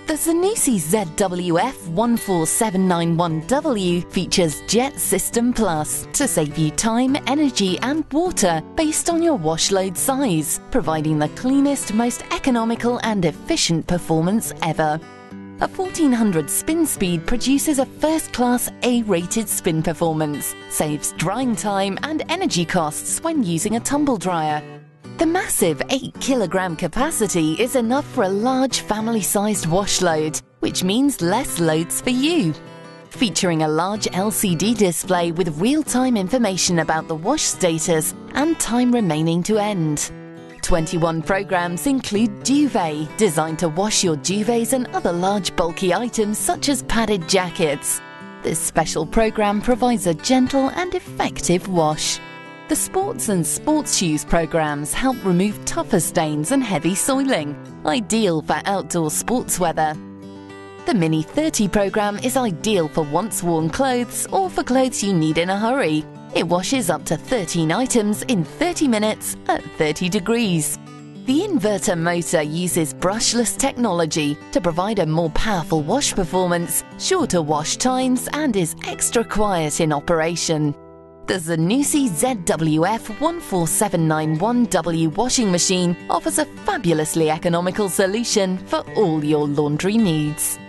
The Zanussi ZWF14791W features Jet System Plus to save you time, energy and water based on your wash load size, providing the cleanest, most economical and efficient performance ever. A 1400 spin speed produces a first-class A-rated spin performance, saves drying time and energy costs when using a tumble dryer. The massive 8-kilogram capacity is enough for a large family-sized wash load, which means less loads for you. Featuring a large LCD display with real-time information about the wash status and time remaining to end. 21 programs include duvet, designed to wash your duvets and other large bulky items such as padded jackets. This special program provides a gentle and effective wash. The sports and sports shoes programs help remove tougher stains and heavy soiling, ideal for outdoor sports weather. The Mini 30 program is ideal for once-worn clothes or for clothes you need in a hurry. It washes up to 13 items in 30 minutes at 30 degrees. The inverter motor uses brushless technology to provide a more powerful wash performance, shorter wash times, and is extra quiet in operation. The Zanussi ZWF14791W washing machine offers a fabulously economical solution for all your laundry needs.